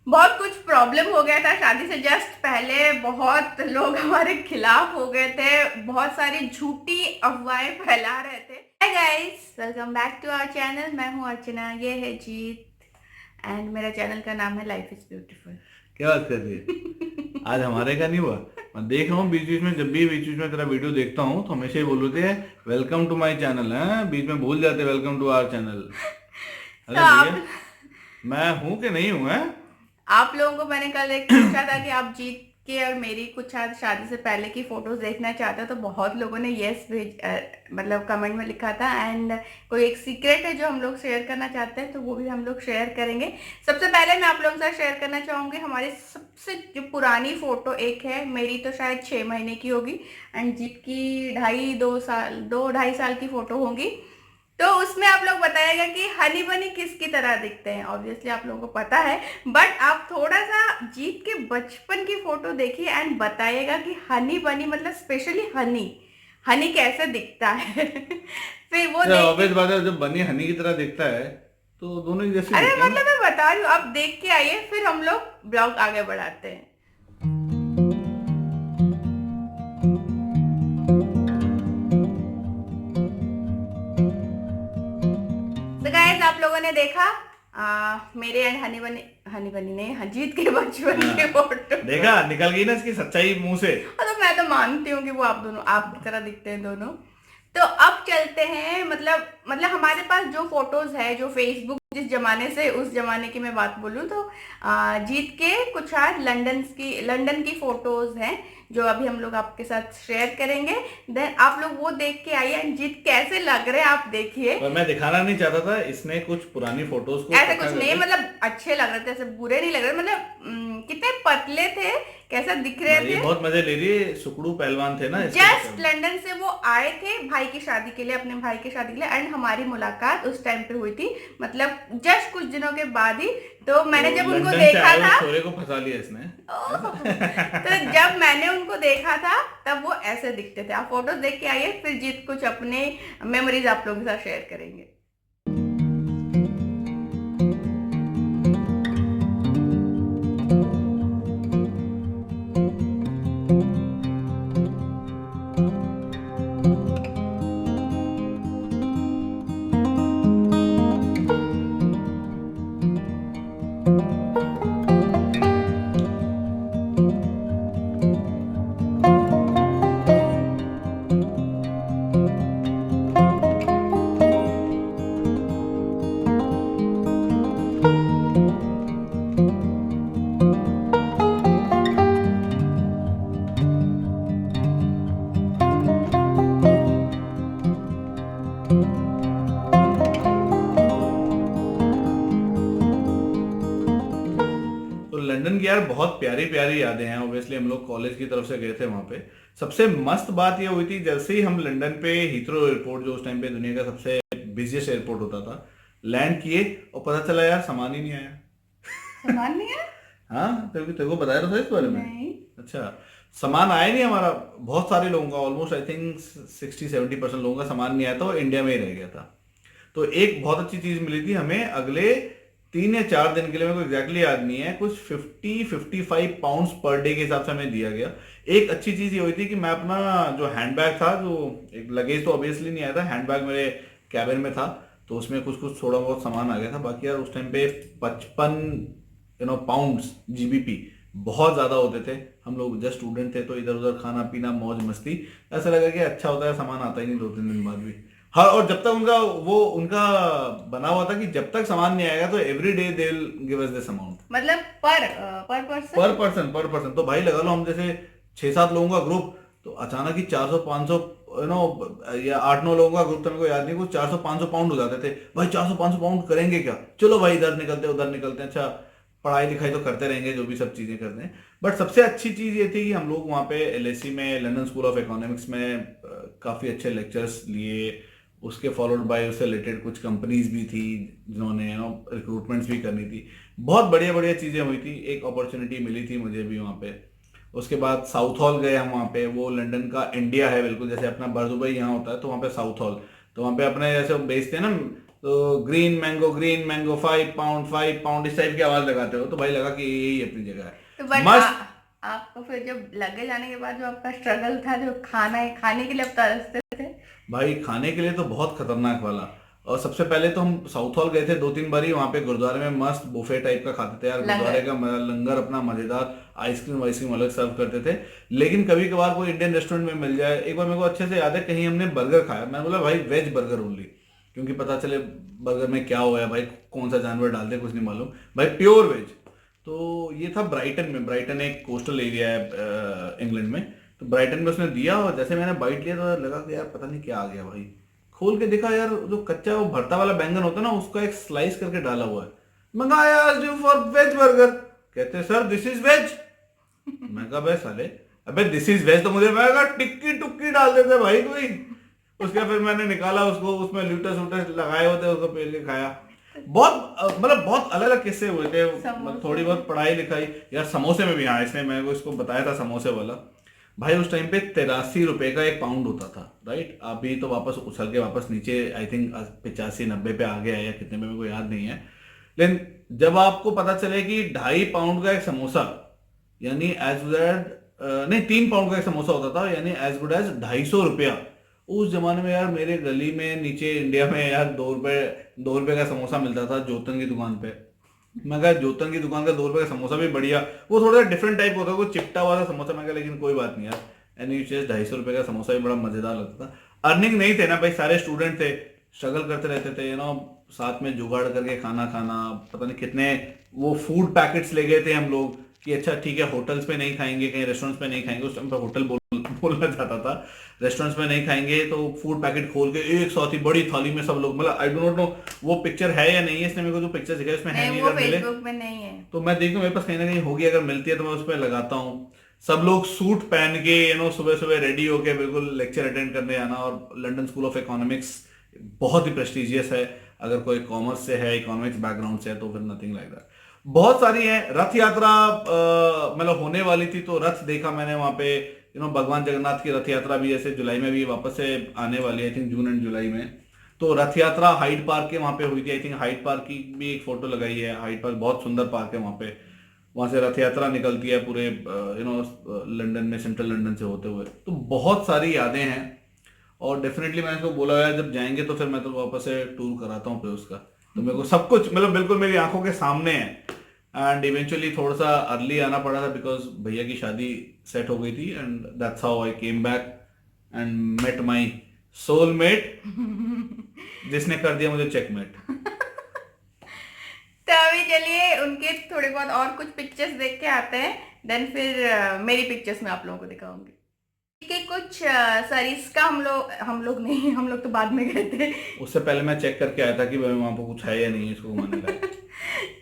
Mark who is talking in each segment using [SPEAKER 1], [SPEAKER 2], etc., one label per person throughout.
[SPEAKER 1] बहुत कुछ प्रॉब्लम हो गया था शादी से जस्ट पहले। बहुत लोग हमारे खिलाफ हो गए थे, बहुत सारी झूठी अफवाहें फैला रहे थे। Hi guys, welcome back to our channel. मैं हूँ अर्चना, ये है जीत एंड मेरा चैनल का नाम है लाइफ इज ब्यूटीफुल।
[SPEAKER 2] क्या बात कर रही है? आज हमारे का नहीं हुआ। मैं देख रहा हूँ बीच बीच में, जब भी बीच बीच में तेरा वीडियो देखता हूँ तो हमेशा ही बोल रहे थे वेलकम टू माय चैनल है, बीच में भूल जाते वेलकम टू आवर चैनल।
[SPEAKER 1] तो
[SPEAKER 2] अरे भैया, मैं हूँ कि नहीं हूँ? है
[SPEAKER 1] आप लोगों को मैंने कल एक पूछा था कि आप जीत के और मेरी कुछ शादी से पहले की फोटोज देखना चाहते हो, तो बहुत लोगों ने यस मतलब कमेंट में लिखा था। एंड कोई एक सीक्रेट है जो हम लोग शेयर करना चाहते हैं, तो वो भी हम लोग शेयर करेंगे। सबसे पहले मैं आप लोगों के साथ शेयर करना चाहूंगी हमारी सबसे जो पुरानी फोटो। एक है मेरी, तो शायद 6 महीने की होगी, एंड जीत की 2.5 साल की फोटो होगी। तो उसमें आप लोग बताइएगा कि हनी बनी किसकी तरह दिखते हैं। ऑब्वियसली आप लोगों को पता है, बट आप थोड़ा सा जीत के बचपन की फोटो देखिए एंड बताइएगा कि हनी बनी मतलब स्पेशली हनी हनी कैसे दिखता है। फिर वो देख के,
[SPEAKER 2] ऑब्वियस बात है, जब बनी हनी की तरह दिखता है तो दोनों एक जैसे
[SPEAKER 1] अरे
[SPEAKER 2] दिखते हैं ना।
[SPEAKER 1] मतलब मैं बता रही हूँ, आप देख के आइए, फिर हम लोग ब्लॉग आगे बढ़ाते हैं। तो गाइस, आप लोगों ने देखा मेरे एंड हनी बनी ने जीत के बचपन की
[SPEAKER 2] हाँ,
[SPEAKER 1] फोटो।
[SPEAKER 2] देखा निकल गई ना इसकी सच्चाई मुंह से।
[SPEAKER 1] मतलब मैं तो मानती हूँ कि वो आप दोनों आपकी तरह दिखते हैं दोनों। तो अब चलते हैं, मतलब हमारे पास जो फोटोज है, जो फेसबुक जिस जमाने से, उस जमाने की मैं बात बोलूँ तो जीत के कुछ आज लंदन की फोटोज हैं जो अभी हम लोग आपके साथ शेयर करेंगे। देन आप लोग वो देख के आइए एंड जीत कैसे लग रहे हैं आप देखिए।
[SPEAKER 2] पर मैं दिखाना नहीं चाहता था, इसने कुछ पुरानी फोटोज को
[SPEAKER 1] ऐसे
[SPEAKER 2] इकट्ठा
[SPEAKER 1] कुछ नहीं,
[SPEAKER 2] करके।
[SPEAKER 1] मतलब अच्छे लग रहे थे, ऐसे बुरे नहीं लग रहे, मतलब कितने पतले थे, कैसा दिख रहे
[SPEAKER 2] ये
[SPEAKER 1] थे।
[SPEAKER 2] बहुत मजे ले रही है, सुकड़ू पहलवान थे ना इसके चक्कर
[SPEAKER 1] जस्ट
[SPEAKER 2] में।
[SPEAKER 1] लंदन से वो आए थे भाई की शादी के लिए, अपने भाई की शादी के लिए, एंड हमारी मुलाकात उस टाइम पे हुई थी, मतलब जस्ट कुछ दिनों के बाद ही। तो
[SPEAKER 2] तो
[SPEAKER 1] मैंने जब उनको
[SPEAKER 2] लंदन से
[SPEAKER 1] देखा
[SPEAKER 2] आए
[SPEAKER 1] था,
[SPEAKER 2] हुए छोरे को फंसा लिया इसने।
[SPEAKER 1] ओह, तो
[SPEAKER 2] ऐसा।
[SPEAKER 1] जब मैंने उनको देखा था तब वो ऐसे दिखते थे। आप फोटोज देख के आइए, फिर जीत कुछ अपने मेमोरीज आप लोगों के साथ शेयर करेंगे।
[SPEAKER 2] तो लंदन की यार बहुत प्यारी प्यारी यादें हैं। ऑब्वियसली हम लोग कॉलेज की तरफ से गए थे वहां पे। सबसे मस्त बात ये हुई थी, जैसे ही हम लंदन पे हीथ्रो एयरपोर्ट, जो उस टाइम पे दुनिया का सबसे बिजिएस्ट एयरपोर्ट होता था, लैंड किए और पता चला यार सामान ही नहीं आया।
[SPEAKER 1] सामान नहीं है?
[SPEAKER 2] हाँ, तेरे को बताया तो था इस बारे में।
[SPEAKER 1] नहीं।
[SPEAKER 2] अच्छा, सामान आया नहीं हमारा। बहुत सारे लोगों का, ऑलमोस्ट आई थिंक 60-70% लोगों का सामान नहीं आया था और इंडिया में ही रह गया था। तो एक बहुत अच्छी चीज मिली थी हमें, अगले 3 या 4 दिन के लिए, मेरे को एग्जैक्टली याद नहीं है, कुछ 50-55 पाउंड्स पर डे के हिसाब से हमें दिया गया। एक अच्छी चीज ये हुई थी कि मैं अपना जो हैंडबैग था, जो एक लगेज तो ऑब्वियसली नहीं आया था, हैंडबैग मेरे कैबिन में था, तो उसमें कुछ कुछ थोड़ा बहुत सामान आ गया था। बाकी यार उस टाइम पे 55 पाउंड्स जीबीपी बहुत ज्यादा होते थे। हम लोग जस्ट स्टूडेंट थे तो इधर उधर खाना पीना मौज मस्ती, ऐसा लगा कि अच्छा होता है, सामान आता ही नहीं 2-3 दिन बाद भी। हाँ, और जब तक उनका बना हुआ था कि जब तक सामान नहीं आएगा तो every day they will give us this amount.
[SPEAKER 1] मतलब पर पर्सन।
[SPEAKER 2] पर पर्सन तो भाई लगा लो, हम जैसे 6-7 लोगों का ग्रुप, तो अचानक ही 400-500, या 8-9 लोगों का ग्रुप था, मेरे को याद नहीं, कुछ 400-500 पाउंड हो जाते थे। भाई 400-500 पाउंड करेंगे क्या, चलो भाई इधर निकलते उधर निकलते हैं। अच्छा, पढ़ाई लिखाई तो करते रहेंगे, जो भी सब चीजें करते हैं। बट सबसे अच्छी चीज ये थी कि हम लोग वहाँ पे एलएसी में, लंदन स्कूल ऑफ इकोनॉमिक्स में काफी अच्छे लेक्चर्स लिए। उसके फॉलोड बाय उससे रिलेटेड कुछ कंपनीज भी थी जिन्होंने रिक्रूटमेंट्स भी करनी थी। बहुत बढ़िया बढ़िया चीजें हुई थी, एक अपॉर्चुनिटी मिली थी मुझे भी वहाँ पे। उसके बाद साउथ हॉल गए हम वहाँ पे, वो लंदन का इंडिया है बिल्कुल, जैसे अपना बर दुबई यहाँ होता है तो वहाँ पे साउथ हॉल। तो वहाँ पे अपने जैसे बेचते हैं ना, तो ग्रीन मैंगो 5 पाउंड 5 पाउंड इस टाइप की आवाज लगाते हो, तो भाई लगा कि यही अपनी जगह है।
[SPEAKER 1] तो बट
[SPEAKER 2] मस्त।
[SPEAKER 1] आपको फिर जब लगे जाने के बाद जो आपका स्ट्रगल था, जो खाना है, खाने के लिए आप तरसते थे।
[SPEAKER 2] भाई खाने के लिए तो बहुत खतरनाक वाला। और सबसे पहले तो हम साउथ हॉल गए थे 2-3 बारी, वहां पे गुरुद्वारे में मस्त बुफे टाइप का खाते थे यार, गुरुद्वारे
[SPEAKER 1] लंगर।
[SPEAKER 2] का लंगर अपना मजेदार, आइसक्रीम वाइसक्रीम अलग सर्व करते थे। लेकिन कभी कभार कोई इंडियन रेस्टोरेंट में मिल जाए, एक बार मेरे को अच्छे से याद है कहीं हमने बर्गर खाया, मैंने बोला भाई वेज बर्गर ओनली, क्योंकि पता चले बर्गर में क्या हुआ है भाई, कौन सा जानवर डालते कुछ नहीं मालूम, भाई प्योर वेज। तो ये था ब्राइटन में, ब्राइटन एक कोस्टल एरिया है इंग्लैंड में। तो ब्राइटन में उसने दिया, और जैसे मैंने बाइट लिया तो लगा कि यार पता नहीं क्या आ गया भाई। खोल के देखा यार, जो कच्चा वो भरता वाला बैंगन होता है ना, उसका एक स्लाइस करके डाला हुआ है। मंगाया आज यू फॉर वेज बर्गर, कहते सर दिस इज वेज। मैं कहा बे साले, अबे दिस इज वेज तो मुझे, मैं कहा टिक्की टुक्की डाल देते भाई कोई। उसके फिर मैंने निकाला उसको, उसमें ल्यूटस वूटस लगाए होते, उसको पेल के खाया। बहुत मतलब बहुत अलग अलग किस्से हुए थे, थोड़ी बहुत पढ़ाई लिखाई यार। समोसे में भी, हाँ इसने मेरे को इसको बताया था समोसे वाला। भाई उस टाइम पे 83 रुपए का 1 पाउंड होता था, राइट। अभी तो वापस उछल के वापस नीचे आई थिंक 85-90 पे आ गया है, या कितने पे मेरे को याद नहीं है। लेकिन जब आपको पता चले कि 2.5 पाउंड का एक समोसा, यानी एज गुड एज, नहीं 3 पाउंड का एक समोसा होता था, यानी एज गुड एज 250 रुपया। उस जमाने में यार मेरे गली में नीचे इंडिया में यार 2 रुपए का समोसा मिलता था जोतन की दुकान पे। मैं कहा जोतन की दुकान का 2 रुपए का समोसा भी बढ़िया, वो थोड़ा सा डिफरेंट टाइप होता है, वो चिपटा वाला समोसा। मैं कहा लेकिन कोई बात नहीं यार, एनी चीज 250 रुपए का समोसा भी बड़ा मजेदार लगता था। अर्निंग नहीं थे ना भाई, सारे स्टूडेंट थे, स्ट्रगल करते रहते थे, साथ में जुगाड़ करके खाना खाना। पता नहीं कितने वो फूड पैकेट्स ले गए थे हम लोग, कि अच्छा ठीक है होटल्स पे नहीं खाएंगे, कहीं रेस्टोरेंट्स पे नहीं खाएंगे, उस टाइम पे होटल बोलना चाहता था, रेस्टोरेंट्स में नहीं खाएंगे, तो फूड पैकेट खोल के एक साथ ही बड़ी थाली में सब लोग, मतलब आई डो नॉट नो वो पिक्चर है या नहीं है, इसने मेरे को जो पिक्चर दिखाई उसमें है
[SPEAKER 1] नहीं,
[SPEAKER 2] नहीं,
[SPEAKER 1] वो
[SPEAKER 2] अगर मिले
[SPEAKER 1] फेसबुक में नहीं है।
[SPEAKER 2] तो मैं देखूं, मेरे पास कहीं ना कहीं होगी, अगर मिलती है तो मैं उस पर लगाता हूँ। सब लोग सूट पहन के सुबह सुबह रेडी होके बिल्कुल लेक्चर अटेंड करने आना। और लंदन स्कूल ऑफ इकोनॉमिक्स बहुत ही प्रेस्टिजियस है, अगर कोई कॉमर्स से है, इकोनॉमिक्स बैकग्राउंड से है, तो फिर नथिंग लाइक दैट। बहुत सारी है। रथ यात्रा मतलब होने वाली थी, तो रथ देखा मैंने वहां पे, भगवान जगन्नाथ की रथ यात्रा भी ऐसे जुलाई में भी वापस से आने वाली है, आई थिंक जून एंड जुलाई में। तो रथ यात्रा हाइड पार्क के वहां पे हुई थी, आई थिंक हाइड पार्क की भी एक फोटो लगाई है। हाइड पार्क बहुत सुंदर पार्क है वहां पे, वहां से रथ यात्रा निकलती है पूरे लंदन में, सेंट्रल लंदन से होते हुए। तो बहुत सारी यादें हैं, और डेफिनेटली मैंने इसको बोला है जब जाएंगे तो फिर मैं तो वापस से टूर कराता हूँ फिर उसका। तो मेरे को सब कुछ मतलब बिल्कुल मेरी आंखों के सामने है। एंड इवेंचुअली थोड़ा सा अर्ली आना पड़ा था, बिकॉज भैया की शादी सेट हो गई थी, and that's how I came back and met my soulmate, जिसने कर दिया मुझे चेकमेट।
[SPEAKER 1] तो अभी चलिए उनके थोड़े बहुत और कुछ पिक्चर्स देख के आते हैं, देन फिर मेरी पिक्चर्स में आप लोगों को दिखाऊंगी कि कुछ सरिस्का हम लोग नहीं, हम लोग तो बाद में गए थे।
[SPEAKER 2] उससे पहले मैं चेक करके आया था कि भाई वहां पर कुछ है या नहीं है इसको घुमाने का।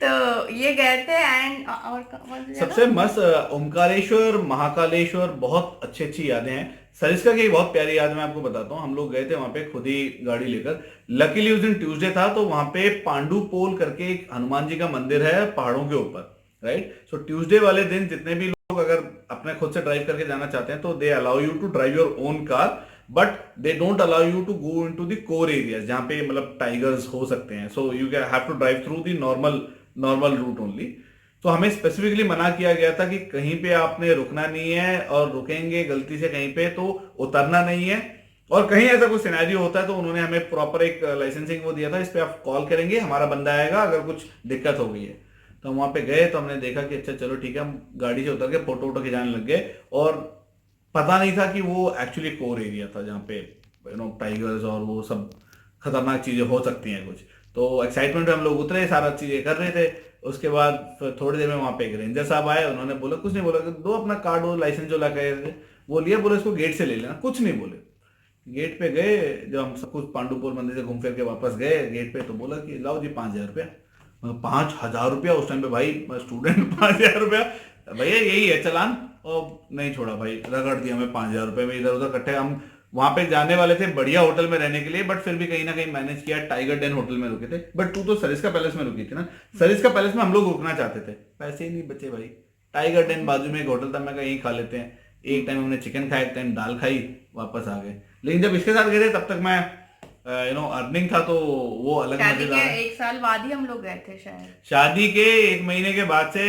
[SPEAKER 1] तो ये गए थे, एंड और कौन सी
[SPEAKER 2] सबसे
[SPEAKER 1] जगह?
[SPEAKER 2] मस्त ओमकारेश्वर, महाकालेश्वर, बहुत अच्छी अच्छी यादें हैं। सरिस्का की एक बहुत प्यारी याद मैं आपको बताता हूँ। हम लोग गए थे वहां पे खुद ही गाड़ी लेकर, लकीली उस दिन ट्यूसडे था, तो वहां पे पांडु पोल करके एक हनुमान जी का मंदिर है पहाड़ों के ऊपर, राइट। सो ट्यूसडे वाले दिन जितने भी लोग अगर अपने खुद से ड्राइव करके जाना चाहते हैं, तो they allow you to drive your own car, but they don't allow you to go into the core areas जहां पे मतलब टाइगर्स हो सकते हैं। So you have to drive through the normal route only. तो हमें स्पेसिफिकली मना किया गया था कि कहीं पे आपने रुकना नहीं है, और रुकेंगे गलती से कहीं पे तो उतरना नहीं है। और कहीं ऐसा कोई सिनेरियो होता है तो उन्होंने हमें प्रॉपर एक लाइसेंसिंग वो दिया था, इस पे आप कॉल करेंगे, हमारा बंदा आएगा अगर कुछ दिक्कत हो गई है। तो हम वहां पे गए, तो हमने देखा कि अच्छा चलो ठीक है, हम गाड़ी से उतर के फोटो वोटो खिंचाने लग गए। और पता नहीं था कि वो एक्चुअली कोर एरिया था जहाँ पे टाइगर्स और वो सब खतरनाक चीजें हो सकती हैं कुछ। तो एक्साइटमेंट में हम लोग उतरे, सारा चीजें कर रहे थे। उसके बाद फिर थोड़ी देर में वहां पे एक रेंजर साहब आए, उन्होंने बोला, कुछ नहीं बोला, कि दो अपना कार्ड और लाइसेंस जो लगा थे वो लिया, बोले इसको गेट से ले लेना, कुछ नहीं बोले। गेट पे गए, जब हम सब कुछ पांडुपुर मंदिर से घूम फिर के वापस गए गेट पे, तो बोला कि लाओ जी 5,000 रुपया। 5,000 रुपया उस टाइम पे भाई, स्टूडेंट 5,000 रुपया, भैया यही है चलान। और नहीं छोड़ा भाई, रगड़ दिया हमें 5,000 रुपये में, इधर उधर इकट्ठे। हम वहां पे जाने वाले थे बढ़िया होटल में रहने के लिए, बट फिर भी कहीं ना कहीं मैनेज किया, टाइगर डेन होटल में रुके थे। बट तू तो सरिस्का पैलेस में रुकी थी ना, सरिस्का पैलेस में हम लोग रुकना चाहते थे, पैसे ही नहीं बचे भाई। टाइगर डेन बाजू में एक होटल था, मैं कहीं खा लेते हैं। एक टाइम हमने चिकन खाया, एक टाइम दाल खाई, वापस आ गए। लेकिन जब इसके साथ गए थे तब तक मैं अर्निंग था, तो वो अलग
[SPEAKER 1] शादी के
[SPEAKER 2] मजेदार है।
[SPEAKER 1] 1 साल बाद ही हम लोग गए थे शायद।
[SPEAKER 2] शादी के 1 महीने के बाद से,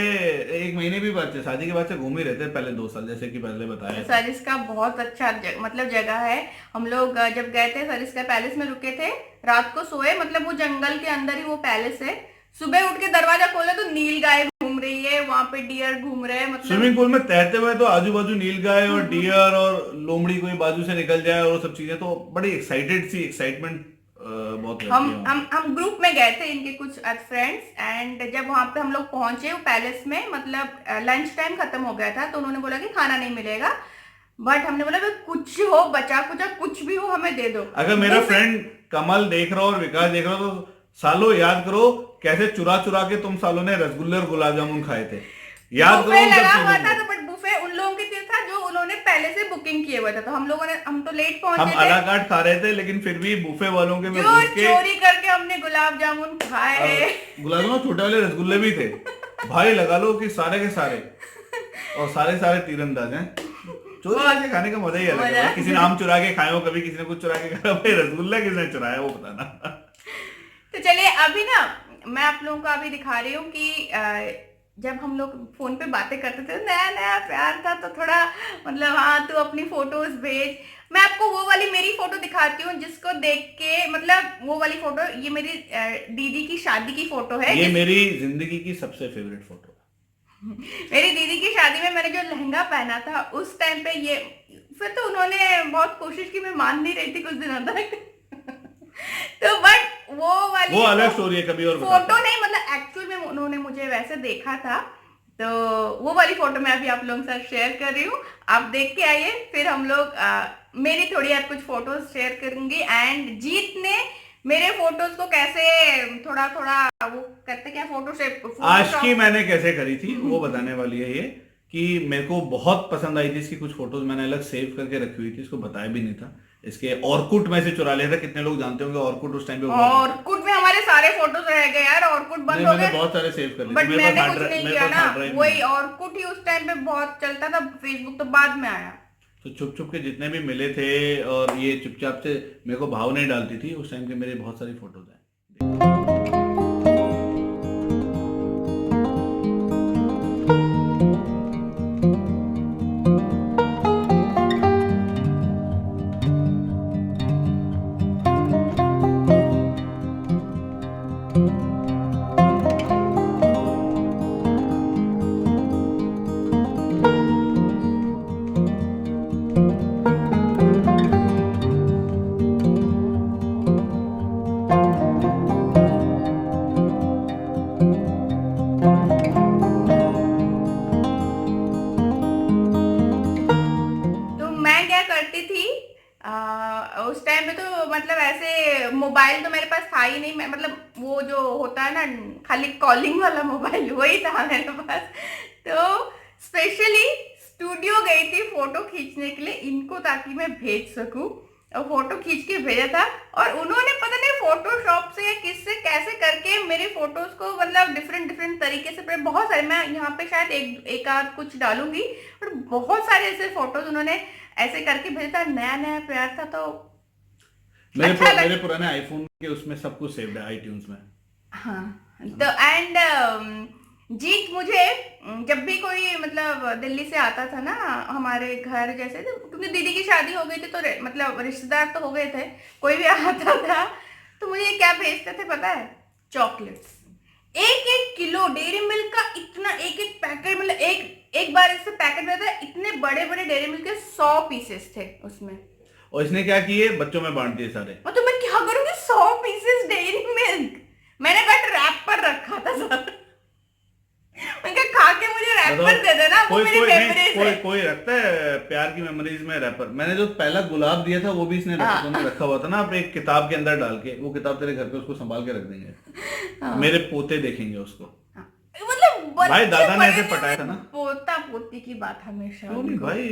[SPEAKER 2] 1 महीने भी बाद से, शादी के बाद से घूम ही रहते हैं, पहले 2 साल जैसे कि पहले बताया था।
[SPEAKER 1] सरिस्का बहुत अच्छा मतलब जगह है। हम लोग जब गए थे सरिस्का पैलेस में रुके थे, रात को सोए, मतलब वो जंगल के अंदर ही वो पैलेस है। सुबह उठ के दरवाजा खोला तो नील गाय घूम रही है वहां पे, डियर घूम रहे हैं, मतलब
[SPEAKER 2] स्विमिंग पूल में तैरते हुए तो आजू बाजू नीलगाय और डियर और लोमड़ी कोई बाजू से निकल जाए और वो सब चीजें, तो बड़ी एक्साइटमेंट बहुत रहती
[SPEAKER 1] हम
[SPEAKER 2] है वहाँ।
[SPEAKER 1] हम ग्रुप में गए थे इनके कुछ फ्रेंड्स, एंड जब वहां पे हम लोग पहुंचे वो पैलेस में, मतलब लंच टाइम खत्म हो गया था, तो उन्होंने बोला कि खाना नहीं मिलेगा, बट हमने बोला भाई कुछ हो, बचा कुचा कुछ भी हो हमें दे दो।
[SPEAKER 2] अगर मेरा फ्रेंड कमल देख रहा हो और विकास देख रहा हो तो सालों याद करो कैसे चुरा चुरा के तुम सालों ने रसगुल्ले और गुलाब जामुन खाए थे। याद करो
[SPEAKER 1] बुफे
[SPEAKER 2] उन सब
[SPEAKER 1] लगा हुआ
[SPEAKER 2] चीजों
[SPEAKER 1] था,
[SPEAKER 2] को।
[SPEAKER 1] तो बट बुफे उन लोगों के लिए था जो उन्होंने पहले से बुकिंग किए हुए थे, तो हम तो लेट
[SPEAKER 2] हम
[SPEAKER 1] पहुंचे
[SPEAKER 2] अला
[SPEAKER 1] थे,
[SPEAKER 2] कार्ट खा रहे थे, लेकिन फिर भी बुफे वालों के में
[SPEAKER 1] जो
[SPEAKER 2] घुस के
[SPEAKER 1] चोरी करके हमने गुलाब जामुन खाए।
[SPEAKER 2] गुलाब जामुन छोटे वाले रसगुल्ले भी थे भाई, लगा लो कि सारे के सारे, और सारे सारे तीरंदाज हैं। चोरी करके खाने का मजा ही अलग है भाई। किसी ने आम चुरा के खाए हो, कभी किसी ने कुछ चुरा के खाया, भाई रसगुल्ला किसने चुराया वो बताना।
[SPEAKER 1] तो चलिए अभी ना मैं आप लोगों को अभी दिखा रही हूँ कि जब हम लोग फोन पे बातें करते थे, नया नया प्यार था, तो थोड़ा मतलब हाँ तू अपनी फोटोज भेज, मैं आपको वो वाली मेरी फोटो दिखाती हूँ जिसको देख के, मतलब वो वाली फोटो, ये मेरी दीदी की शादी की फोटो है।
[SPEAKER 2] ये मेरी जिंदगी की सबसे फेवरेट फोटो है।
[SPEAKER 1] मेरी दीदी की शादी में मैंने जो लहंगा पहना था उस टाइम पे, ये फिर तो उन्होंने बहुत कोशिश की, मैं मान नहीं रही थी कुछ दिनों तक। तो बट
[SPEAKER 2] वो अलग स्टोरी है, कभी और
[SPEAKER 1] फोटो नहीं, मतलब एक्चुअल में उन्होंने मुझे वैसे देखा था, तो वो वाली फोटो मैं अभी आप लोगों के साथ शेयर कर रही हूँ, आप देख के आइए, फिर हम लोग मेरी थोड़ी आप कुछ फोटोज शेयर करूंगी, एंड जीत ने मेरे फोटोज को कैसे थोड़ा थोड़ा वो करते क्या, फोटो से
[SPEAKER 2] आज की मैंने कैसे करी थी वो बताने वाली है ये, कि मेरे को बहुत पसंद आई थी इसकी कुछ फोटोज, मैंने अलग सेव करके रखी हुई थी, इसको बताया भी नहीं था। इसके ऑर्कुट में से चुरा लिया था, कितने लोग जानते होंगे ऑर्कुट उस टाइम पे।
[SPEAKER 1] ऑर्कुट में हमारे सारे फोटोज रह गए यार, ऑर्कुट बंद हो
[SPEAKER 2] मैंने
[SPEAKER 1] गए,
[SPEAKER 2] बहुत सारे सेव कर लिए
[SPEAKER 1] बट
[SPEAKER 2] थे,
[SPEAKER 1] मैंने कुछ नहीं किया ना,
[SPEAKER 2] ड्राइव
[SPEAKER 1] वही ऑर्कुट ही उस टाइम पे बहुत चलता था, फेसबुक तो बाद में आया।
[SPEAKER 2] तो छुप छुप के जितने भी मिले थे, और ये चुपचाप से मेरे को भाव नहीं डालती थी उस टाइम के, मेरे बहुत सारी फोटोज हैं।
[SPEAKER 1] तो मैं क्या करती थी उस टाइम पे, तो मतलब ऐसे मोबाइल तो मेरे पास था ही नहीं, मैं मतलब वो जो होता है ना खाली कॉलिंग वाला मोबाइल, वही था मेरे पास, तो स्पेशली स्टूडियो गई थी फोटो खींचने के लिए इनको, ताकि मैं भेज सकूं, और फोटो खींच के भेजा था, और उन्होंने पता नहीं फोटोशॉप से या किससे कैसे करके मेरे फोटोज को, मतलब डिफरेंट डिफरेंट तरीके से, बहुत सारे, मैं यहाँ पे शायद एक आध कुछ डालूंगी, और बहुत सारे ऐसे फोटोज उन्होंने ऐसे करके भेजा था, नया नया प्यार था, तो
[SPEAKER 2] मेरे पुराने आईफोन के उसमें सब कुछ सेव्ड है आईट्यून्स में।
[SPEAKER 1] हाँ, तो एंड जीत मुझे जब भी कोई मतलब दिल्ली से आता था ना हमारे घर, जैसे तो क्योंकि दीदी की शादी हो गई थी, तो मतलब रिश्तेदार तो हो गए थे, कोई भी आता था तो मुझे क्या भेजते थे पता है, चॉकलेट्स, 1-1 किलो डेयरी मिल्क का, इतना एक एक पैकेट, मतलब एक बार इससे पैकेट में था, इतने बड़े बड़े डेयरी मिल्क के 100 पीसेस थे उसमें,
[SPEAKER 2] और इसने क्या किए, बच्चों में बांट दिए सारे।
[SPEAKER 1] तो मैं क्या करूंगी, 100 पीसेस डेयरी मिल्क, मैंने बट रैप पर रखा था सब, मैंने खा के मुझे रैपर दे देना, वो मेरी मेमोरीज है।
[SPEAKER 2] कोई रखता है प्यार की मेमोरीज में रैपर। मैंने जो पहला गुलाब दिया था वो भी इसने रखा हुआ था ना, आप एक किताब के अंदर डाल के, वो किताब तेरे घर पे उसको संभाल के रख देंगे, मेरे पोते देखेंगे उसको।
[SPEAKER 1] मतलब
[SPEAKER 2] भाई दादा ने ऐसे पटाया था ना,
[SPEAKER 1] पोता पोती की बात हमेशा।
[SPEAKER 2] क्यों नहीं भाई,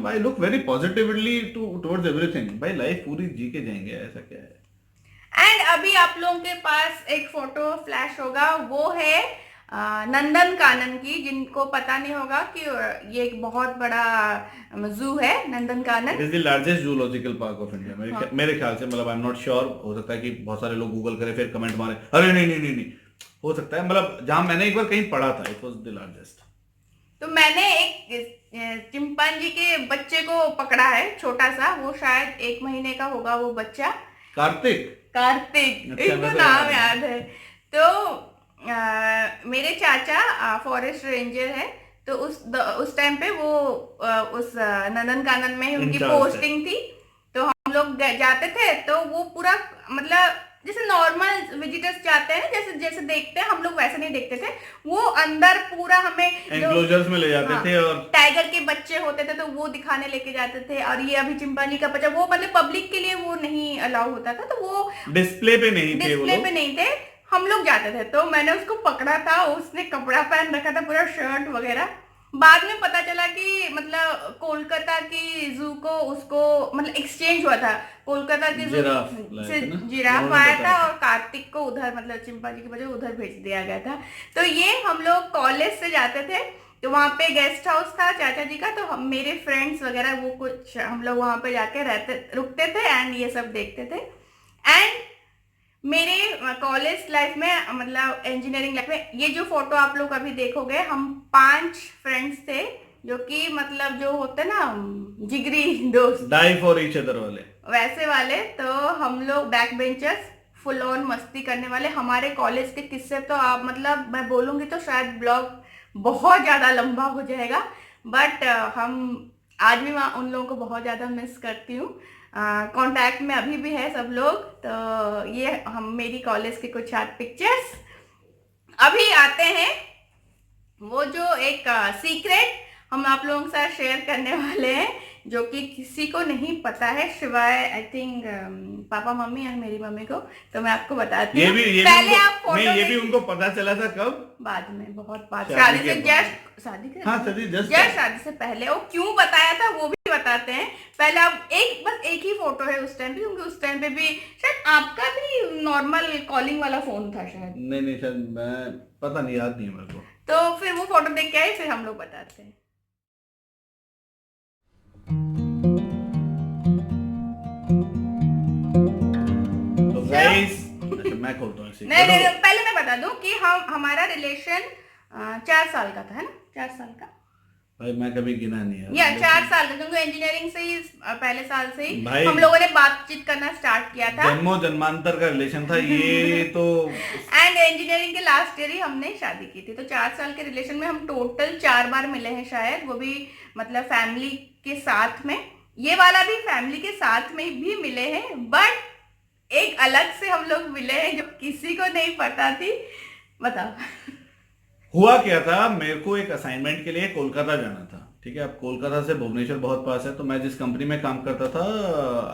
[SPEAKER 2] भाई look very positively towards everything, भाई लाइफ पूरी जी के जाएंगे, ऐसा क्या है।
[SPEAKER 1] एंड अभी आप लोगों के पास एक फोटो फ्लैश होगा, वो है नंदन कानन की। जिनको पता नहीं होगा कि ये एक बहुत बड़ा जू है Nandan
[SPEAKER 2] it
[SPEAKER 1] Kanan.
[SPEAKER 2] Is the largest zoological park of India
[SPEAKER 1] हाँ।
[SPEAKER 2] मेरे ख्याल से, मतलब आई एम नॉट श्योर, हो सकता है कि बहुत सारे लोग गूगल करें फिर कमेंट मारे, अरे नहीं नहीं नहीं नहीं, हो सकता है, मतलब जहां मैंने एक बार कहीं पढ़ा था इट वाज द लार्जेस्ट।
[SPEAKER 1] तो मैंने एक चिंपांजी के बच्चे को पकड़ा है, छोटा सा, वो शायद 1 महीने का होगा वो बच्चा।
[SPEAKER 2] कार्तिक।
[SPEAKER 1] कार्तिक,
[SPEAKER 2] अच्छा,
[SPEAKER 1] इनको
[SPEAKER 2] मैं तो
[SPEAKER 1] नाम
[SPEAKER 2] याद है।
[SPEAKER 1] याद है। तो मेरे चाचा फॉरेस्ट रेंजर है। तो उस टाइम पे वो उस नंदनकानन में ही उनकी
[SPEAKER 2] इंचार्ज थे।
[SPEAKER 1] पोस्टिंग थी। तो हम लोग जाते थे, तो वो पूरा मतलब जैसे नॉर्मल विजिटर्स जाते हैं, जैसे जैसे देखते हैं हम लोग, वैसे नहीं देखते थे। वो अंदर पूरा हमें जो
[SPEAKER 2] एंक्लोजर्स में ले जाते
[SPEAKER 1] हाँ,
[SPEAKER 2] थे और
[SPEAKER 1] टाइगर के बच्चे होते थे तो वो दिखाने लेके जाते थे। और ये अभी चिंपांजी का बच्चा, वो मतलब पब्लिक के लिए वो नहीं अलाउ होता था, तो वो
[SPEAKER 2] डिस्प्ले पे नहीं थे वो
[SPEAKER 1] डिस्प्ले पे
[SPEAKER 2] लोग।
[SPEAKER 1] नहीं थे। हम लोग जाते थे, तो मैंने उसको पकड़ा था, उसने कपड़ा पहन रखा था पूरा, शर्ट वगैरह। बाद में पता चला कि मतलब कोलकाता की जू को उसको मतलब एक्सचेंज हुआ था। कोलकाता की जू
[SPEAKER 2] जिराफ लाए
[SPEAKER 1] से
[SPEAKER 2] थे ना,
[SPEAKER 1] जिराफ
[SPEAKER 2] उन्होंने
[SPEAKER 1] आया
[SPEAKER 2] बताया
[SPEAKER 1] था,
[SPEAKER 2] था।
[SPEAKER 1] और कार्तिक को उधर मतलब चिंपांजी की वजह उधर भेज दिया गया था। तो ये हम लोग कॉलेज से जाते थे, तो वहां पे गेस्ट हाउस था चाचा जी का। तो हम मेरे फ्रेंड्स वगैरह वो कुछ हम लोग वहां पे जाके रहते रुकते थे एंड ये सब देखते थे। एंड मेरे कॉलेज लाइफ में मतलब इंजीनियरिंग लाइफ में ये जो फोटो आप लोग अभी देखोगे, हम 5 फ्रेंड्स थे, जो कि मतलब जो होते ना जिगरी दोस्त,
[SPEAKER 2] डाई फॉर ईच अदर वाले।
[SPEAKER 1] वैसे वाले। तो हम लोग बैक बेंचर्स, फुल ऑन मस्ती करने वाले। हमारे कॉलेज के किस्से तो आप मतलब मैं बोलूंगी तो शायद ब्लॉग बहुत ज्यादा लंबा हो जाएगा। बट हम आज भी वहाँ उन लोगों को बहुत ज्यादा मिस करती हूँ। कांटेक्ट में अभी भी है सब लोग। तो ये हम मेरी कॉलेज के कुछ पिक्चर्स। अभी आते हैं वो जो एक सीक्रेट हम आप लोगों के साथ शेयर करने वाले हैं, जो कि किसी को नहीं पता है सिवाय आई थिंक पापा मम्मी और मेरी मम्मी को। तो मैं आपको बताती हूँ। पहले आप
[SPEAKER 2] नहीं,
[SPEAKER 1] फोटो
[SPEAKER 2] ये भी उनको पता चला था कब?
[SPEAKER 1] बाद में, बहुत बाद,
[SPEAKER 2] शादी
[SPEAKER 1] शादी
[SPEAKER 2] के
[SPEAKER 1] से
[SPEAKER 2] बाद।
[SPEAKER 1] जस्ट, शादी के
[SPEAKER 2] हाँ, शादी just
[SPEAKER 1] जस्ट शादी से पहले। वो क्यों बताया था वो भी बताते हैं। पहले आप बस एक ही फोटो है उस टाइम पे, क्योंकि उस टाइम पे भी शायद आपका भी नॉर्मल कॉलिंग वाला फोन था शायद।
[SPEAKER 2] नहीं नहीं, शायद मैं, पता नहीं, याद नहीं है मेरे को।
[SPEAKER 1] तो फिर वो फोटो देख के आए, फिर हम लोग बताते हैं।
[SPEAKER 2] तो गाइस, अच्छा मैं खोलता हूँ इसी
[SPEAKER 1] नहीं नहीं नहीं, पहले मैं बता दूं कि हम हमारा रिलेशन 4 साल का था, है ना, 4 साल का।
[SPEAKER 2] भाई मैं कभी गिना नहीं है
[SPEAKER 1] या 4 साल का, क्योंकि इंजीनियरिंग से ही पहले साल से ही
[SPEAKER 2] भाई,
[SPEAKER 1] हम लोगों ने बातचीत करना स्टार्ट किया था।
[SPEAKER 2] जन्मों जन्मांतर का रिलेशन था ये तो।
[SPEAKER 1] एंड इंजीनियरिंग के लास्ट ईयर ही हमने शादी की थी। तो 4 साल के रिलेशन में हम टोटल 4 बार मिले हैं शायद, वो भी मतलब फैमिली के साथ में। ये वाला भी फैमिली के साथ में भी मिले हैं, बट एक अलग से हम लोग मिले हैं जो किसी को नहीं पता थी। बताओ।
[SPEAKER 2] हुआ क्या था, मेरे को एक असाइनमेंट के लिए कोलकाता जाना था। ठीक है, अब कोलकाता से भुवनेश्वर बहुत पास है, तो मैं जिस कंपनी में काम करता था,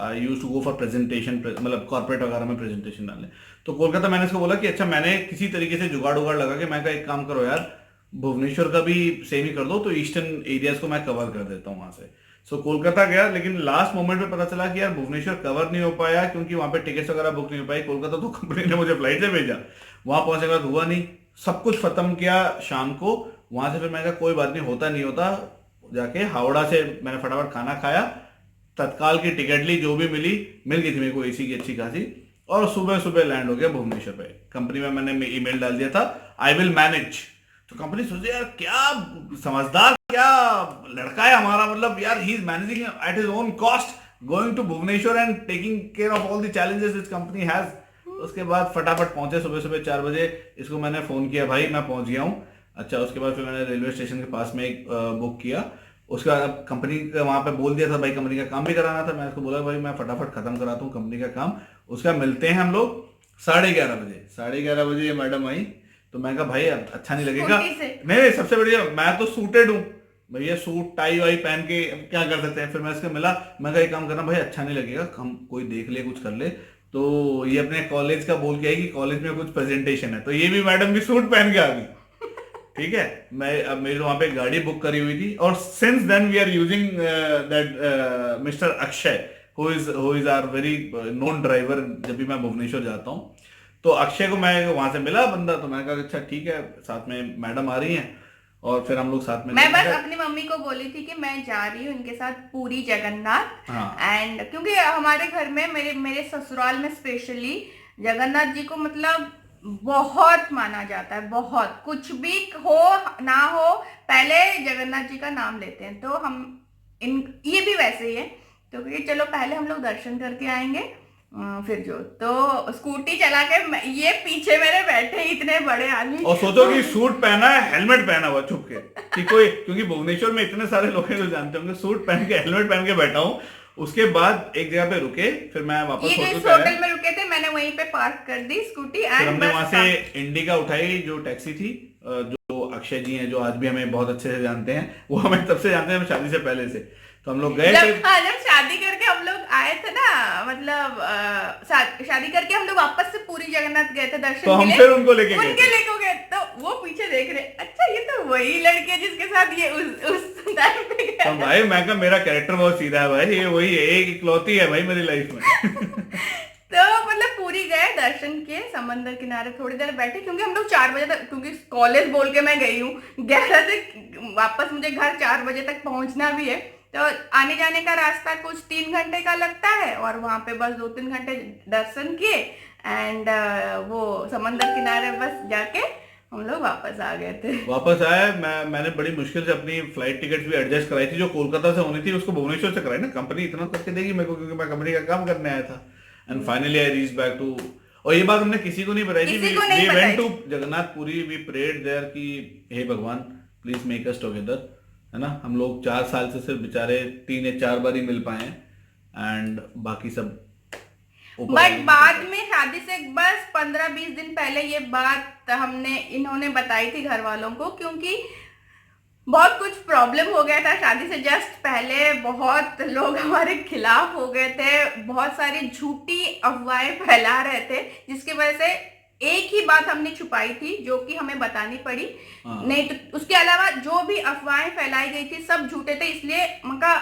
[SPEAKER 2] I used to go for presentation, मतलब कॉर्पोरेट वगैरह में प्रेजेंटेशन डालने। तो कोलकाता मैंने इसको बोला कि अच्छा, मैंने किसी तरीके से जुगाड़ उगाड़ लगा के मैं कहा एक काम करो यार, भुवनेश्वर का भी सेम ही कर दो, तो ईस्टर्न एरियाज को मैं कवर कर देता हूँ वहां से। सो कोलकाता गया, लेकिन लास्ट मोमेंट में पता चला कि यार भुवनेश्वर कवर नहीं हो पाया, क्योंकि वहां पे टिकट्स वगैरह बुक नहीं हो पाई। कोलकाता तो कंपनी ने मुझे फ्लाइट से भेजा, वहां पहुंचने के बाद हुआ नहीं, सब कुछ खत्म किया शाम को। वहां से फिर मैं कहा कोई बात नहीं, होता नहीं होता, जाके हावड़ा से मैंने फटाफट खाना खाया, तत्काल की टिकट ली, जो भी मिली मिल गई थी मेरे को एसी की अच्छी खासी, और सुबह सुबह लैंड हो गया भुवनेश्वर पे। कंपनी में मैंने ईमेल डाल दिया था, आई विल मैनेज। तो कंपनी सोचे यार क्या समझदार, क्या लड़का है हमारा, मतलब यार he is managing at his own cost, going to Bhubaneswar and taking care of all the challenges this company has. उसके बाद फटाफट पहुंचे, सुबह सुबह 4 बजे इसको मैंने फोन किया, भाई मैं पहुंच गया हूँ। अच्छा, उसके बाद फिर मैंने रेलवे स्टेशन के पास में एक बुक किया। उसके बाद अब कंपनी का वहां पे बोल दिया था, भाई कंपनी का काम भी कराना था। मैं उसको बोला भाई मैं फटाफट खत्म कराता हूँ कंपनी का काम, उसका मिलते हैं हम लोग 11:30 बजे। 11:30 बजे ये मैडम आई, तो मैं कहा भाई अब अच्छा नहीं लगेगा। नहीं, सबसे बढ़िया मैं तो सूटेड हूँ भैया, सूट टाई वाई पहन के क्या कर सकते हैं। फिर मैं इसको मिला, मैं कहा एक काम करना भाई, अच्छा नहीं लगेगा, हम कोई देख ले कुछ कर ले। तो ये अपने कॉलेज का बोल के आई कि कॉलेज में कुछ प्रेजेंटेशन है, तो ये भी मैडम भी सूट पहन के आ गई। ठीक है, मैं अब मेरी वहां पे गाड़ी बुक करी हुई थी, और since then we are using that mister Akshay who is our very known driver जब भी मैं भुवनेश्वर जाता हूँ। तो अक्षय को मैं वहां से मिला बंदा, तो मैंने कहा अच्छा ठीक है, साथ में मैडम आ रही हैं, और फिर हम लोग साथ में
[SPEAKER 1] मैं
[SPEAKER 2] निकल
[SPEAKER 1] बस
[SPEAKER 2] गए।
[SPEAKER 1] अपनी मम्मी को बोली थी कि मैं जा रही हूँ इनके साथ पूरी जगन्नाथ।
[SPEAKER 2] हाँ
[SPEAKER 1] एंड क्योंकि हमारे घर में मेरे मेरे ससुराल में स्पेशली जगन्नाथ जी को मतलब बहुत माना जाता है, बहुत कुछ भी हो ना हो पहले जगन्नाथ जी का नाम लेते हैं। तो हम इन ये भी वैसे ही है, तो कि चलो पहले हम लोग दर्शन करके आएंगे, फिर जो तो स्कूटी चला के ये पीछे मेरे बैठे इतने बड़े आदमी।
[SPEAKER 2] और सोचो कि सूट पहना है, हेलमेट पहना हुआ छुप के, कि कोई, क्योंकि भुवनेश्वर में इतने सारे लोग हैं जो जानते होंगे, सूट पहन के हेलमेट पहन के बैठा हूँ। उसके बाद एक जगह पे रुके, फिर मैं वापस
[SPEAKER 1] ये जो
[SPEAKER 2] होटल
[SPEAKER 1] इस
[SPEAKER 2] पे आया,
[SPEAKER 1] होटल में रुके थे मैंने वहीं पे पार्क कर दी स्कूटी
[SPEAKER 2] फिर
[SPEAKER 1] एंड
[SPEAKER 2] हमने
[SPEAKER 1] बस
[SPEAKER 2] वहां से इंडिका उठाई, जो टैक्सी थी, जो अक्षय जी हैं जो आज भी हमें बहुत अच्छे से जानते हैं, वो हमें तब से जानते हैं शादी से पहले से। तो हम लोग गए थे।
[SPEAKER 1] जब शादी करके हम लोग आए थे ना, मतलब शादी करके हम लोग वापस से पूरी जगन्नाथ गए थे
[SPEAKER 2] तो
[SPEAKER 1] दर्शन के
[SPEAKER 2] हम
[SPEAKER 1] लिए।
[SPEAKER 2] फिर उनको लेके गए
[SPEAKER 1] उनके
[SPEAKER 2] थे।
[SPEAKER 1] लेके गए तो वो पीछे देख रहे, अच्छा ये तो वही लड़की है जिसके साथ ये उस टाइम पे गया
[SPEAKER 2] तो
[SPEAKER 1] था।
[SPEAKER 2] भाई मैं कहा मेरा कैरेक्टर बहुत सीधा है भाई, ये वही है, एक इकलौती है भाई मेरी लाइफ में।
[SPEAKER 1] तो मतलब पूरी गए, दर्शन किए, समंदर किनारे थोड़ी देर बैठे, क्योंकि हम लोग 4 बजे तक, क्योंकि कॉलेज बोल के मैं गई हूँ 11 से, वापस मुझे घर 4 बजे तक पहुंचना भी है। तो आने जाने का रास्ता कुछ 3 घंटे का लगता है, और वहां पे बस 2-3 घंटे दर्शन किए एंड वो समंदर किनारे बस जाके हम लोग वापस आ गए थे।
[SPEAKER 2] वापस आया, मैंने बड़ी मुश्किल से अपनी फ्लाइट टिकट भी एडजस्ट कराई थी, जो कोलकाता से होनी थी, उसको भुवनेश्वर से कराई ना, कंपनी इतना करके देगी मेरे को, क्योंकि मैं कंपनी का काम करने आया था। And finally I reach back to, और ये बात हमने किसी को नहीं बताई थी।
[SPEAKER 1] किसी को नहीं
[SPEAKER 2] वी
[SPEAKER 1] बताई
[SPEAKER 2] वेंट टू
[SPEAKER 1] थी।
[SPEAKER 2] Jagannath Puri, we prayed there कि हे भगवान प्लीज मेक अस टुगेदर, है ना। हम लोग 4 साल से सिर्फ बेचारे 3 या 4 बार ही मिल पाए हैं, एंड बाकी सब ऊपर वाले
[SPEAKER 1] बट
[SPEAKER 2] की
[SPEAKER 1] बाद
[SPEAKER 2] कृपा।
[SPEAKER 1] में शादी से बस 15-20 दिन पहले ये बात इन्होंने बताई थी घर वालों को, क्योंकि बहुत कुछ प्रॉब्लम हो गया था शादी से जस्ट पहले। बहुत लोग हमारे खिलाफ हो गए थे, बहुत सारी झूठी अफवाहें फैला रहे थे, जिसकी वजह से एक ही बात हमने छुपाई थी जो कि हमें बतानी पड़ी।
[SPEAKER 2] हाँ
[SPEAKER 1] नहीं तो उसके अलावा जो भी अफवाहें फैलाई गई थी सब झूठे थे, इसलिए उनका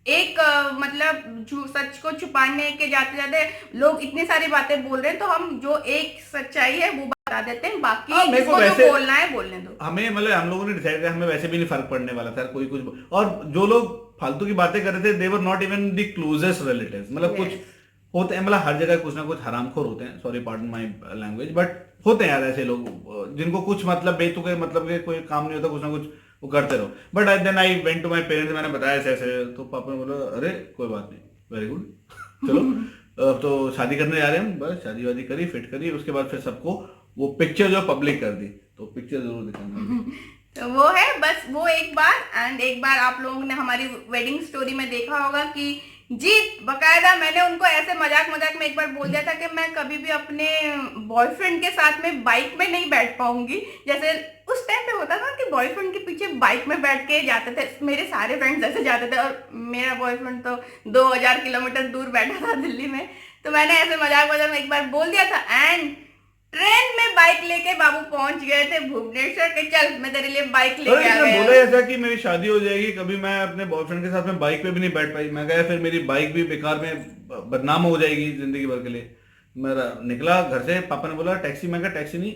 [SPEAKER 1] एक मतलब सच को छुपाने के जाते जाते लोग इतनी सारी बातें बोल रहे हैं, तो हम जो एक सच्चाई है वो बता देते हैं, बाकी
[SPEAKER 2] हाँ, मेरे को
[SPEAKER 1] जिसको जो
[SPEAKER 2] वैसे
[SPEAKER 1] बोलना है बोलने दो।
[SPEAKER 2] हमें, मतलब हम लोगों ने डिसाइड किया हमें वैसे भी नहीं फर्क पड़ने वाला था कोई कुछ, और जो लोग फालतू की बातें कर रहे थे they were not even the closest relatives, मतलब कुछ
[SPEAKER 1] Yes.
[SPEAKER 2] होते हैं, मतलब हर जगह कुछ ना कुछ हरामखोर होते हैं, sorry pardon my language, but होते हैं यार ऐसे लोग जिनको कुछ मतलब बेतुके मतलब के कोई काम नहीं होता, कुछ ना कुछ वो करते रहो। But then I went to my parents, मैंने बताया ऐसे ऐसे, तो पापा ने बोला अरे कोई बात नहीं, वेरी गुड, चलो तो शादी करने जा रहे हैं, बस शादी वादी करी, फिट करी, उसके बाद फिर सबको वो पिक्चर जो पब्लिक कर दी, तो पिक्चर जरूर दिखाना।
[SPEAKER 1] तो वो है बस वो एक बार, एंड एक बार आप लोगों ने हमारी वेडिंग स्टोरी में देखा होगा कि जीत बकायदा मैंने उनको ऐसे मजाक मजाक में एक बार बोल दिया था कि मैं कभी भी अपने बॉयफ्रेंड के साथ में बाइक में नहीं बैठ पाऊंगी। जैसे उस टाइम पे होता था कि बॉयफ्रेंड के पीछे बाइक में बैठ के जाते थे, मेरे सारे फ्रेंड्स ऐसे जाते थे, और मेरा बॉयफ्रेंड तो 2000 किलोमीटर दूर बैठा था दिल्ली में। तो मैंने ऐसे मजाक मजाक में एक बार बोल दिया था, एंड ट्रेन में बाइक लेके बाबू पहुंच गए थे भुवनेश्वर के, चल मैं तेरे लिए बाइक लेके आ
[SPEAKER 2] मैंने
[SPEAKER 1] गया
[SPEAKER 2] बोला
[SPEAKER 1] हूं।
[SPEAKER 2] ऐसा कि मेरी शादी हो जाएगी, कभी मैं अपने बॉयफ्रेंड के साथ में बाइक पे भी नहीं बैठ पाई, मैं गया फिर मेरी बाइक भी बेकार में बदनाम हो जाएगी जिंदगी भर के लिए। मेरा निकला घर से, पापा ने बोला टैक्सी, मैं कहा टैक्सी नहीं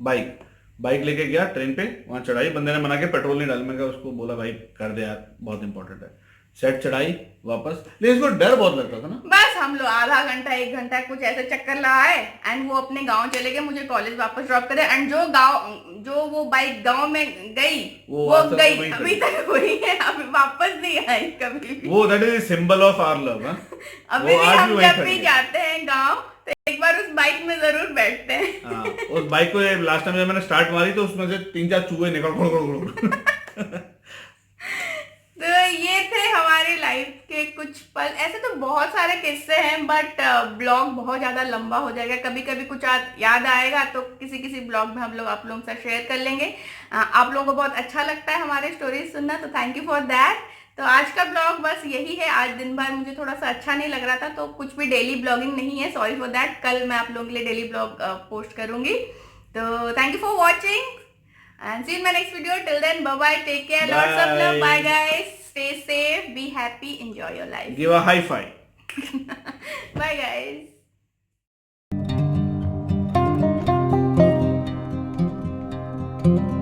[SPEAKER 2] बाइक, बाइक लेके गया ट्रेन पे, वहां चढ़ाई, बंदे ने मना के पेट्रोल नहीं डाल, मैं कहा उसको बोला भाई कर दे यार बहुत इंपॉर्टेंट है, सेट चढ़ाई वापस, लेकिन इसको डर बहुत लगता था ना।
[SPEAKER 1] बस हम लोग आधा घंटा 1 घंटा कुछ ऐसे चक्कर लगाए, एंड वो अपने गांव चले गए मुझे कॉलेज वापस ड्रॉप करे, एंड जो वो बाइक गांव में गई
[SPEAKER 2] वो
[SPEAKER 1] वो
[SPEAKER 2] आज तक
[SPEAKER 1] गई,
[SPEAKER 2] वहीं
[SPEAKER 1] अभी
[SPEAKER 2] खड़ी।
[SPEAKER 1] तक वही है, अभी वापस नहीं आई कभी भी।
[SPEAKER 2] वो that is symbol of our love.
[SPEAKER 1] अभी
[SPEAKER 2] वो
[SPEAKER 1] भी
[SPEAKER 2] आज भी
[SPEAKER 1] हम
[SPEAKER 2] वहीं
[SPEAKER 1] जब
[SPEAKER 2] खड़ी
[SPEAKER 1] भी
[SPEAKER 2] है।
[SPEAKER 1] जाते हैं गांव तो एक बार उस बाइक में जरूर बैठते हैं।
[SPEAKER 2] हाँ, उस बाइक को लास्ट टाइम जब मैंने स्टार्ट मारी तो उसमें से 3-4 चूहे निकल गुड़ गुड़ गुड़।
[SPEAKER 1] तो ये थे हमारी लाइफ के कुछ पल। ऐसे तो बहुत सारे किस्से हैं, बट ब्लॉग बहुत ज्यादा लंबा हो जाएगा, कभी कभी कुछ याद आएगा तो किसी किसी ब्लॉग में हम लोग आप लोगों से शेयर कर लेंगे। आप लोगों को बहुत अच्छा लगता है हमारे स्टोरीज सुनना, तो थैंक यू फॉर दैट। तो आज का ब्लॉग बस यही है। आज दिन भर मुझे थोड़ा सा अच्छा नहीं लग रहा था, तो कुछ भी डेली ब्लॉगिंग नहीं है, सॉरी फॉर दैट। कल मैं आप लोगों के लिए डेली ब्लॉग पोस्ट करूंगी। तो thank you for watching and see you in my next video. Till then, bye bye, take care, lots of love, bye guys, stay safe, be happy, enjoy your life.
[SPEAKER 2] Give a high five.
[SPEAKER 1] Bye guys.
[SPEAKER 2] है।